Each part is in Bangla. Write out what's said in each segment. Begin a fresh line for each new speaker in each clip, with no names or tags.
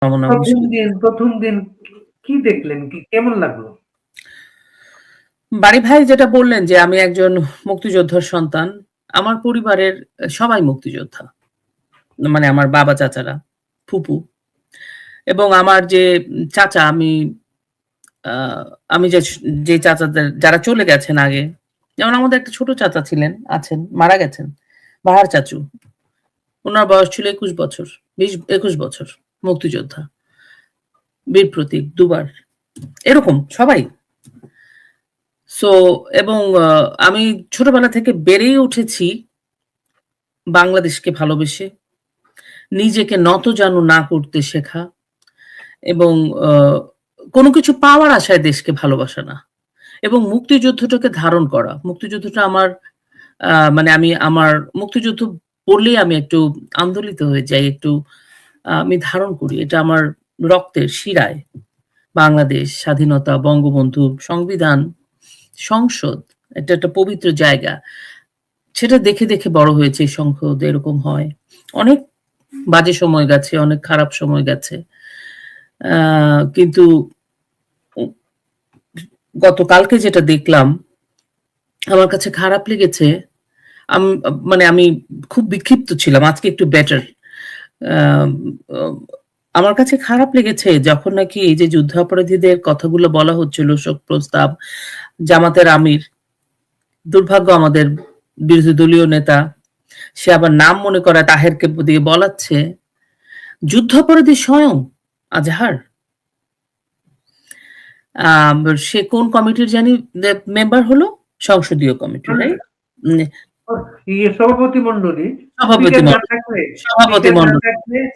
প্রথম দিন কি দেখলেন, কি কেমন লাগলো?
বাড়ি ভাই যেটা বললেন যে আমি একজন মুক্তিযোদ্ধার সন্তান। আমার পরিবারের সবাই মুক্তিযোদ্ধা। মানে আমার বাবা, চাচারা, ফুপু এবং আমার যে চাচা আ আমি যে চাচাদের যারা চলে গেছেন আগে, যেমন আমাদের একটা ছোট চাচা ছিলেন, আছেন, মারা গেছেন। বাহার চাচু। উনার বয়স ছিল ২১ বছর, ২১ বছর। মুক্তিযোদ্ধা। বীর প্রতীক ২ বার। এরকম সবাই। সো এবং আমি ছোটবেলা থেকে বেড়েই উঠেছি বাংলাদেশকে ভালোবেসে, নিজেকে নতজানু না করতে শেখা এবং কোনো কিছু পাওয়ার আশায় দেশকে ভালোবাসা না। এবং মুক্তিযুদ্ধটাকে ধারণ করা। মুক্তিযুদ্ধটা আমার মানে আমার মুক্তিযুদ্ধ পড়লেই আমি একটু আন্দোলিত হয়ে যাই, একটু আমি ধারণ করি। এটা আমার রক্তের শিরায়। বাংলাদেশ, স্বাধীনতা, বঙ্গবন্ধু, সংবিধান, সংসদ, এটা একটা পবিত্র জায়গা। সেটা দেখে, দেখে বড় হয়েছে এই সংসদ এরকম হয়। অনেক বাজে সময় গেছে, অনেক খারাপ সময় গেছে। কিন্তু গতকালকে যেটা দেখলাম, আমার কাছে খারাপ লেগেছে। মানে আমি খুব বিক্ষিপ্ত ছিলাম। আজকে একটু বেটার। আমার কাছে খারাপ লেগেছে যখন নাকি এই যে যুদ্ধাপরাধীদের কথাগুলো বলা হচ্ছিল, শোক প্রস্তাব, জামাতের আমির, দুর্ভাগ্য আমাদের বিরোধী দলীয় নেতা, সে আবার নাম মনে করা তাহেরকে দিয়ে বলাচ্ছে যুদ্ধাপরাধী স্বয়ং আজহার। সে কোন কমিটির জানি মেম্বার হলো? সংসদীয় কমিটি, রাইট?
সভাপতি মন্ডলী।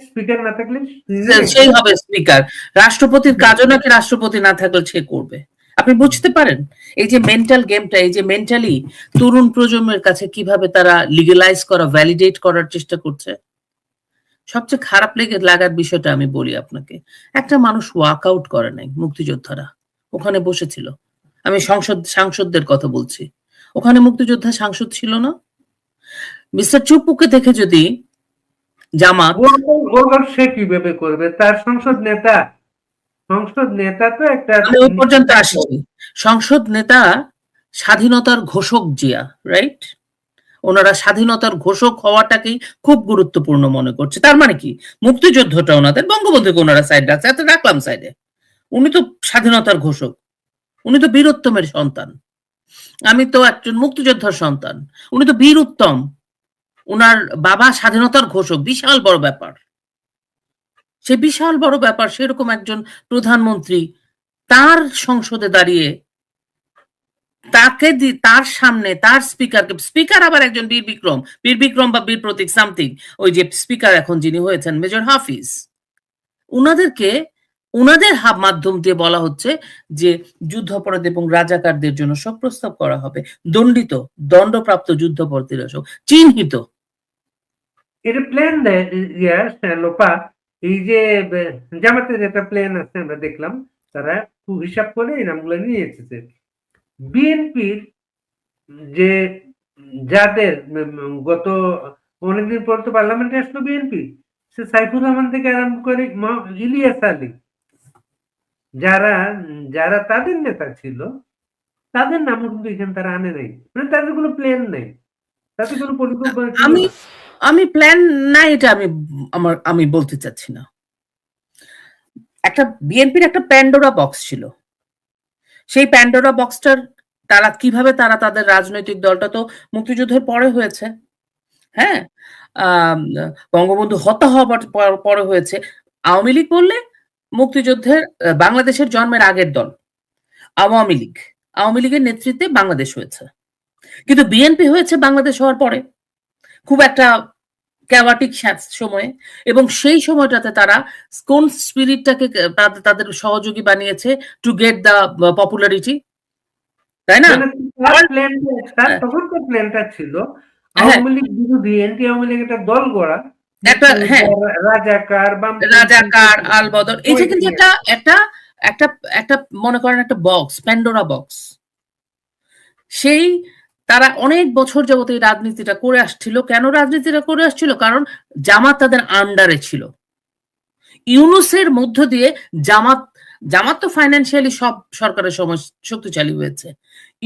স্পিকার না থাকলে
সেই হবে স্পিকার। রাষ্ট্রপতির কাজও নাকি রাষ্ট্রপতি না থাকলে সে করবে। আপনি বুঝতে পারেন এই যে মেন্টাল গেমটা, এই যে মেন্টালি তরুণ প্রজন্মের কাছে কিভাবে তারা লিগালাইজ করা, ভ্যালিডেট করার চেষ্টা করছে। সবচেয়ে খারাপ লাগার বিষয়টা আমি বলি আপনাকে, একটা মানুষ ওয়াক আউট করে নাই। মুক্তিযোদ্ধারা ওখানে বসেছিল। আমি সাংসদদের কথা বলছি। ওখানে মুক্তিযোদ্ধা সাংসদ ছিল না? মিস্টার চুপ্পুকে দেখে যদি জামাত,
সে কিভাবে করবে? তার সংসদ নেতা তো একটা,
আমি ওই পর্যন্ত আসছি। সংসদ নেতা স্বাধীনতার ঘোষক জিয়া, রাইট? ওনারা স্বাধীনতার ঘোষক হওয়াটাকেই খুব গুরুত্বপূর্ণ মনে করছে। তার মানে কি মুক্তিযুদ্ধটা ওনাদের, বঙ্গবন্ধুকে ওনারা সাইড রাখছে, এত রাখলাম সাইডে। উনি তো স্বাধীনতার ঘোষক, উনি তো বীরোত্তমের সন্তান। আমি তো একজন মুক্তিযোদ্ধার সন্তান, উনি তো বীর উত্তম। উনার বাবা স্বাধীনতার ঘোষক, বিশাল বড় ব্যাপার। সে বিশাল বড় ব্যাপার। সেরকম একজন প্রধানমন্ত্রী তার সংসদে দাঁড়িয়ে তাকে তার সামনে তার স্পিকার আবার একজন বীর বিক্রম বা বীর প্রতীক সামথিং, ওই যে স্পিকার এখন যিনি হয়েছেন মেজর হাফিজ, উনাদেরকে উনাদের মাধ্যম দিয়ে বলা হচ্ছে যে যুদ্ধাপরাধ এবং রাজাকারদের জন্য শোক প্রস্তাব করা হবে। দণ্ডপ্রাপ্ত যুদ্ধাপরাধীরা চিহ্নিত।
এটা প্ল্যান দেয় লোপা। এই যে জামাতের একটা প্ল্যান আছে, আমরা দেখলাম তারা হিসাব করে এই নামগুলো নিয়ে এসেছে। বিএনপির যে যাদের গত অনেকদিন পর তো পার্লামেন্টে আসলো বিএনপি, সে সাইফুর রহমান থেকে আরম্ভ করে ইলিয়াস আলী, যারা তাদের নেতা ছিল, তাদের নাম কিন্তু এখানে তারা আনে নাই। মানে তাদের কোনো প্ল্যান নেই, তাদের কোনো পরিকল্পনা।
আমি প্ল্যান নাই এটা আমি বলতে চাচ্ছি না। একটা বিএনপির একটা প্যান্ডোরা বক্স ছিল। সেই প্যান্ডোরা বক্সটার কিভাবে তাদের রাজনৈতিক দলটা তো মুক্তিযুদ্ধের পরে হয়েছে। হ্যাঁ, বঙ্গবন্ধু হত্যা হওয়ার পরে হয়েছে। আওয়ামী লীগ বললে মুক্তিযুদ্ধের বাংলাদেশের জন্মের আগের দল আওয়ামী লীগ। আওয়ামী লীগের নেতৃত্বে বাংলাদেশ হয়েছে, কিন্তু বিএনপি হয়েছে বাংলাদেশ হওয়ার পরে, খুব একটা ক্যাওয়াটিক সময়ে। এবং সেই সময়টাতে তারা কোন স্পিরিটটাকে তাদের সহযোগী বানিয়েছে টু গেট দ্য পপুলারিটি, তাই না?
তখনকার প্ল্যানটা ছিল আওয়ামী লীগ বিরোধী এন্টি আওয়ামী লীগ একটা দল গড়া,
একটা রাজাকার আলবদর। এটা কিন্তু একটা মনে করেন একটা বক্স, প্যান্ডোরা বক্স। সেই তারা অনেক বছর যাবত এই রাজনীতিটা করে আসছিল। কেন রাজনীতিটা করে আসছিল? কারণ জামাত তাদের আন্ডারে ছিল। ইউনূসের মধ্য দিয়ে জামাত জামাত তো ফাইন্যান্সিয়ালি সব সরকারের সময় শক্তিশালী হয়েছে,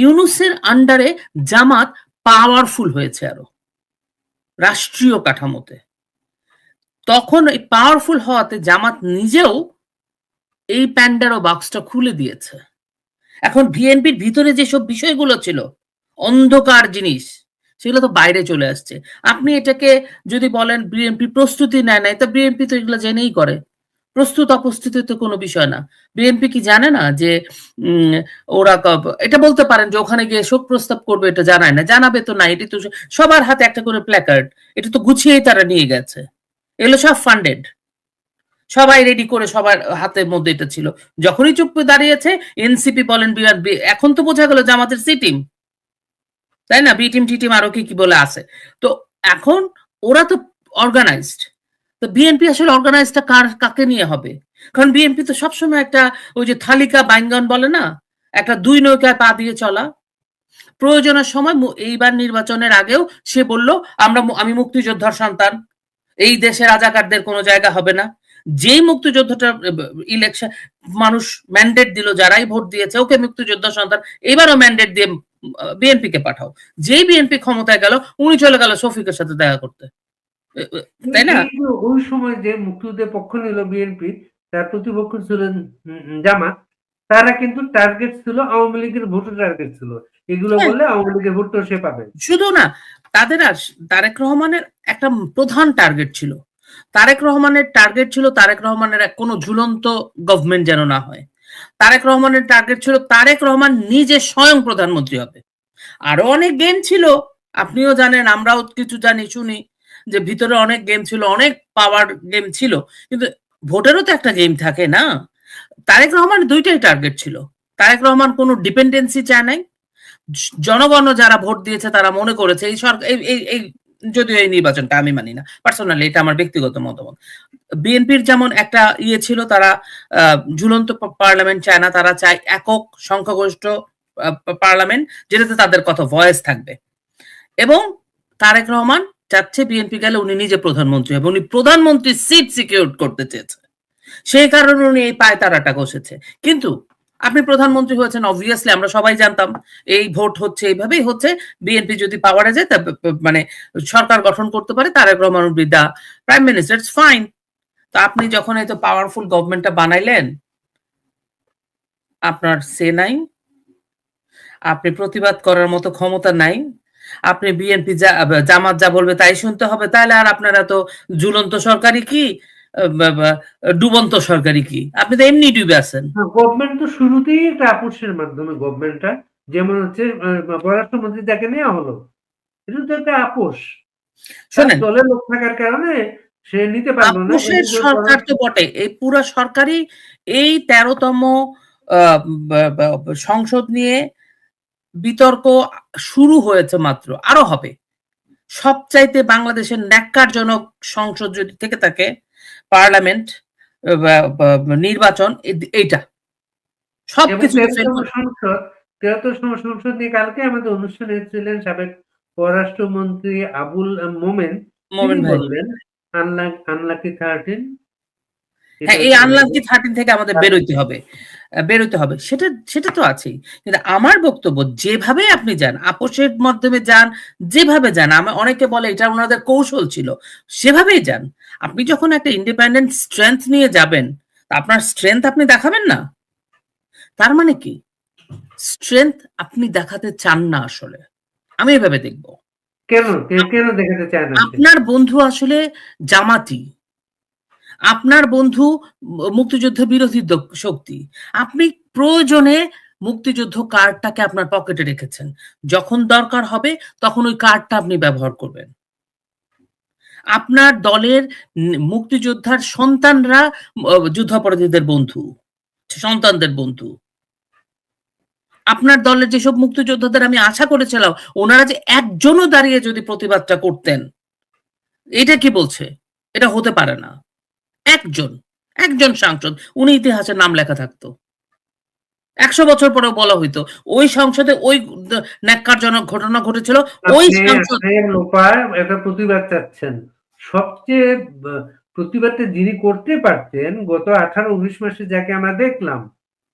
ইউনূসের আন্ডারে জামাত পাওয়ারফুল হয়েছে আরো রাষ্ট্রীয় কাঠামোতে। তখন এই পাওয়ারফুল হওয়াতে জামাত নিজেও এই প্যান্ডারো বক্সটা খুলে দিয়েছে। এখন বিএনপির ভিতরে যেসব বিষয়গুলো ছিল অন্ধকার জিনিস, সেগুলো তো বাইরে চলে আসছে। আপনি এটাকে যদি বলেন বিএনপি প্রস্তুতি নেয় নাই, তা বিএনপি তো এগুলো জেনেই করে। প্রস্তুত অপ্রস্তুতি তো কোনো বিষয় না। বিএনপি কি জানে না যে ওরা এটা বলতে পারেন যে ওখানে গিয়ে শোক প্রস্তাব করবে, এটা জানায় না, জানাবে তো না। এটি তো সবার হাতে একটা করে প্ল্যাকার্ড, এটা তো গুছিয়েই তারা নিয়ে গেছে। এগুলো সব ফান্ডেড, সবাই রেডি করে সবার হাতের মধ্যে এটা ছিল। যখনই চুপ দাঁড়িয়েছে এনসিপি বলেন, এখন তো বোঝা গেল জামাতের সি টিম, তাই না, বি টিম টি টিম আরো কি বলে আছে। তো এখন ওরা তো অর্গানাইজড, তো বিএনপি আসলে অর্গানাইজটা কাকে নিয়ে হবে? কারণ বিএনপি তো সবসময় একটা ওই যে থালিকা বাইঙ্গন বলে না, একটা দুই নৌকায় পা দিয়ে চলা। প্রয়োজনের সময় এইবার নির্বাচনের আগেও সে বলল আমি মুক্তিযোদ্ধার সন্তান, এই দেশে রাজাকারদের কোনো জায়গা হবে না। যেই মুক্তিযোদ্ধাটা ইলেকশন মানুষ ম্যান্ডেট দিল, যারাই ভোট দিয়েছে ওকে মুক্তিযোদ্ধা সন্তান, এবারও ম্যান্ডেট দিয়ে বিএনপি কে পাঠাও। যেই বিএনপি ক্ষমতায় গেল উনি চলে গেল শফিকের সাথে দেখা করতে, তাই না?
ওই সময় যে মুক্তিযুদ্ধের পক্ষ নিল বিএনপি, তার প্রতিপক্ষ ছিলেন জামাত, তারা কিন্তু টার্গেট ছিল আওয়ামী লীগের ভোটের টার্গেট ছিল। এগুলো বললে আওয়ামী লীগের ভোটটা সে পাবে।
শুধু না, তাদের আর তারেক রহমানের একটা প্রধান টার্গেট ছিল। তারেক রহমানের টার্গেট ছিল তারেক রহমানের কোনো ঝুলন্ত গভর্নমেন্ট যেন না হয়। তারেক রহমানের টার্গেট ছিল তারেক রহমান নিজে স্বয়ং প্রধানমন্ত্রী হবে। আরো অনেক গেম ছিল, আপনিও জানেন, আমরাও কিছু জানি শুনি যে ভিতরে অনেক গেম ছিল, অনেক পাওয়ার গেম ছিল। কিন্তু ভোটেরও তো একটা গেম থাকে না। তারেক রহমান দুইটাই টার্গেট ছিল। তারেক রহমান কোনো ডিপেন্ডেন্সি চায় নাই। জনগণ যারা ভোট দিয়েছে তারা মনে করেছে এই সরকার এই যদিও এই নির্বাচনটা আমি মানি না পার্সোনালি, এটা আমার ব্যক্তিগত মতামত। বিএনপির যেমন একটা ইয়ে ছিল, তারা ঝুলন্ত পার্লামেন্ট চায় না, তারা চায় একক সংখ্যাগরিষ্ঠ পার্লামেন্ট যেটাতে তাদের কথা ভয়েস থাকবে। এবং তারেক রহমান চাচ্ছে বিএনপি গেলে উনি নিজে প্রধানমন্ত্রী হবে, উনি প্রধানমন্ত্রীর সিট সিকিউর করতে চেয়েছে, সেই কারণে উনি এই পায়তারাটা কষেছে। কিন্তু আপনি প্রধানমন্ত্রী হয়েছেন, অবভিয়াসলি আমরা সবাই জানতাম এই ভোট হচ্ছে, এইভাবেই হচ্ছে। বিএনপি যদি পাওয়ারে যায়, মানে সরকার গঠন করতে পারে, Tarique Rahman will be the prime minister, it's fine. তো আপনি যখন এই তো পাওয়ারফুল গভর্নমেন্টটা বানাইলেন, আপনার সে নাই, আপনি প্রতিবাদ করার মতো ক্ষমতা নাই, আপনি বিএনপি জামাত যা বলবে তাই শুনতে হবে, তাহলে আর আপনারা তো ঝুলন্ত সরকারি কি ডুবন্ত সরকারি কি, আপনি তো এমনি ডুবে আছেন।
গভর্নমেন্ট তো শুরুতেই একটা আপোষের মাধ্যমে গভর্নমেন্টটা, যেমন হচ্ছে পররাষ্ট্রমন্ত্রী যাকে নেওয়া হলো, এটা তো একটা আপোষ।
শোনেন,
দলের লোক থাকার কারণে সে নিতে পারলো না।
আপোষের সরকার তো বটে, এই পুরো সরকারই এই 13তম সংসদ নিয়ে বিতর্ক শুরু হয়েছে মাত্র, আরো হবে। সবচাইতে বাংলাদেশের ন্যাক্কারজনক সংসদ যদি থেকে থাকে, পার্লামেন্ট নির্বাচন, এইটা সবকিছু
সংসদ নিয়ে কালকে আমাদের অনুষ্ঠানে ছিলেন সাবেক পররাষ্ট্রমন্ত্রী আবুল মোমেন বললেন আনলাকি 13।
হ্যাঁ, এই আনলাকি 13 থেকে আমাদের বেরোতে হবে, সেটা তো আছেই। কিন্তু আমার বক্তব্য, যেভাবে আপনি যান, আপোষের মাধ্যমে যান, যেভাবে যান, অনেকে বলে এটা ওনাদের কৌশল ছিল, সেভাবেই যান। আপনি যখন একটা ইন্ডিপেন্ডেন্ট স্ট্রেংথ নিয়ে যাবেন, আপনার স্ট্রেংথ আপনি দেখাবেন না, তার মানে কি স্ট্রেংথ আপনি দেখাতে চান না আসলে। আমি এভাবে দেখব।
কেন দেখাতে চান?
আপনার বন্ধু আসলে জামাতি, আপনার বন্ধু মুক্তিযুদ্ধ বিরোধী শক্তি, আপনি প্রয়োজনে মুক্তিযুদ্ধ কার্ডটাকে আপনার পকেটে রেখেছেন, যখন দরকার হবে তখন ওই কার্ডটা আপনি ব্যবহার করবেন। আপনার দলের মুক্তিযোদ্ধার সন্তানরা যুদ্ধাপরাধীদের বন্ধু, সন্তানদের বন্ধু। আপনার দলের যেসব মুক্তিযোদ্ধাদের আমি আশা করেছিলাম ওনারা যে একজনও দাঁড়িয়ে যদি প্রতিবাদটা করতেন, এটা কি বলছে? এটা হতে পারে না। একজন সাংসদ, উনি ইতিহাসের নাম লেখা থাকতো, 100 বছর পরেও বলা হইতো ওই সংসদে ওই ন্যাক্কারজনক ঘটনা ঘটেছিল, ওই সাংসদ।
একটা প্রতিবাদ চাচ্ছেন, সবচেয়ে প্রতিবাদটা যিনি করতে পারতেন গত 18-19 মাসে যাকে আমরা দেখলাম,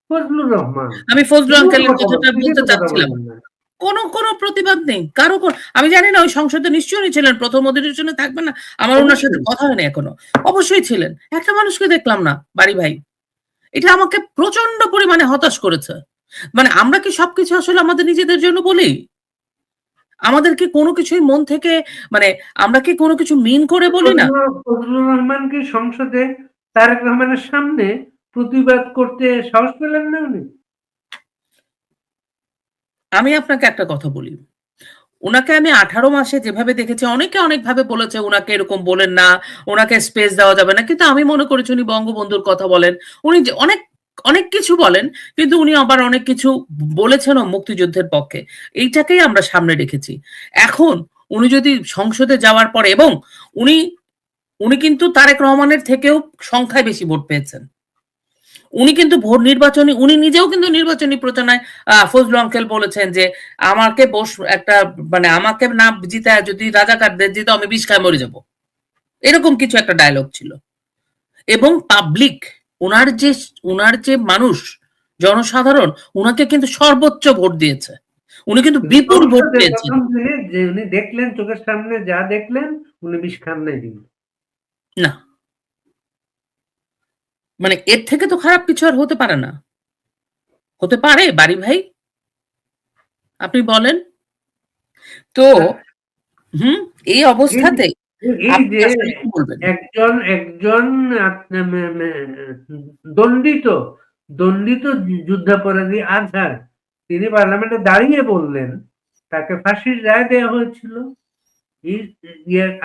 ফজলুর রহমান।
আমি ফজলু
তিনিও তো
আঙ্কেলের
কথা
কথাটা
তিনিও
বলতে
তো কথা
চাচ্ছিলাম।
বললেন না।
কোনো প্রতিবাদ নেই। আমি জানি না ওই সংসদে নিশ্চয়ই উনি ছিলেন। ১ম অধিবেশনে থাকবেন না। আমার উনার সাথে
অবশ্যই।
কথা হয়নি এখনো। অবশ্যই ছিলেন। একটা মানুষকে দেখলাম না, বাড়ি ভাই। এটা আমাকে প্রচন্ড পরিমাণে হতাশ করেছে। মানে আমরা কি সবকিছু আসলে আমাদের নিজেদের জন্য বলি? আমাদের কি কোনো কিছুই মন থেকে মানে আমরা কি কোনো কিছু মিন করে বলি না?
ফজলুর রহমান কি সংসদে তারেক রহমানের সামনে প্রতিবাদ করতে সাহস পেলেন না উনি?
আমি আপনাকে একটা কথা বলি। উনাকে আমি 18 মাসে যেভাবে দেখেছি অনেকে অনেকভাবে বলেছে উনাকে এরকম বলেন না, উনাকে স্পেস দেওয়া যাবে না। কিন্তু আমি মনে করেছি উনি বঙ্গবন্ধুর কথা বলেন। উনি যে অনেক কিছু বলেন কিন্তু উনি আবার অনেক কিছু বলেছেনও মুক্তিযুদ্ধের পক্ষে। এইটাকেই আমরা সামনে রেখেছি। এখন উনি যদি সংসদে যাওয়ার পরে এবং উনি উনি কিন্তু তারেক রহমানের থেকেও সংখ্যায় বেশি ভোট পেয়েছেন। উনি কিন্তু উনি নিজেও কিন্তু নির্বাচনী প্রচারণায় ফজলু আঙ্কেল বলেছেন যে আমাকে আমাকে না জিতায় যদি রাজাকারদের জিতো আমি বিষ খায় মরে যাব। এরকম কিছু একটা ডায়লগ ছিল। এবং পাবলিক উনার যে মানুষ জনসাধারণ উনাকে কিন্তু সর্বোচ্চ ভোট দিয়েছে। উনি কিন্তু বিপুল ভোট
সংসদে
পেয়েছেন।
১ম দিনে যে উনি দেখলেন, চোখের সামনে যা দেখলেন, উনি বিষ খান নাই কিন্তু।
না, মানে এর থেকে তো খারাপ কিছু আর হতে পারে না। হতে পারে বাড়ি ভাই? আপনি বলেন। তো
না,
হুম, এই
এই
অবস্থাতে
এই
আপনি
যে
আসলে কি বলবেন?
একজন দণ্ডিত দণ্ডিত যুদ্ধাপরাধী আজহার, তিনি পার্লামেন্টে দাঁড়িয়ে বললেন, তাকে ফাঁসির রায় দেওয়া হয়েছিল। এই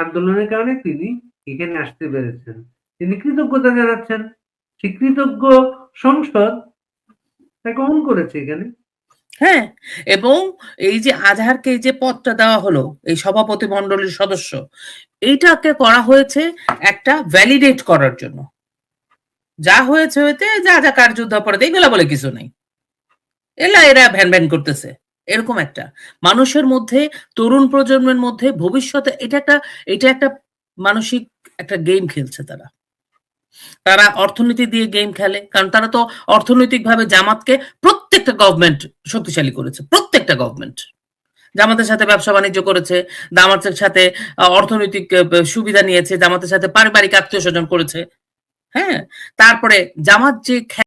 আন্দোলনের কারণে তিনি এখানে আসতে পেরেছেন। তিনি কৃতজ্ঞতা জানাচ্ছেন। সেই কৃতজ্ঞ সংসদ তাকে অন করেছে এখানে।
হ্যাঁ, এবং এই যে আজহারকে এই যে পদটা দেওয়া হলো, এই সভাপতি মণ্ডলীর সদস্য, এইটাকে করা হয়েছে একটা ভ্যালিডেট করার জন্য। যা হয়েছে হইতে যা কার যুদ্ধাপরাধী এগুলা বলে কিছু নাই। এরা ভ্যান করতেছে। এরকম একটা মানুষের মধ্যে তরুণ প্রজন্মের মধ্যে ভবিষ্যতে এটা একটা মানসিক একটা গেম খেলছে তারা। তারা অর্থনীতি দিয়ে গেম খেলে। কারণ তারা তো অর্থনৈতিকভাবে জামাতকে প্রত্যেকটা গভর্নমেন্ট শক্তিশালী করেছে। প্রত্যেকটা গভর্নমেন্ট। জামাতের সাথে ব্যবসা-বাণিজ্য করেছে, জামাতের সাথে অর্থনৈতিক সুবিধা নিয়েছে, জামাতের সাথে পারিবারিক আত্মীয়স্বজন করেছে। হ্যাঁ? তারপরে জামাত যে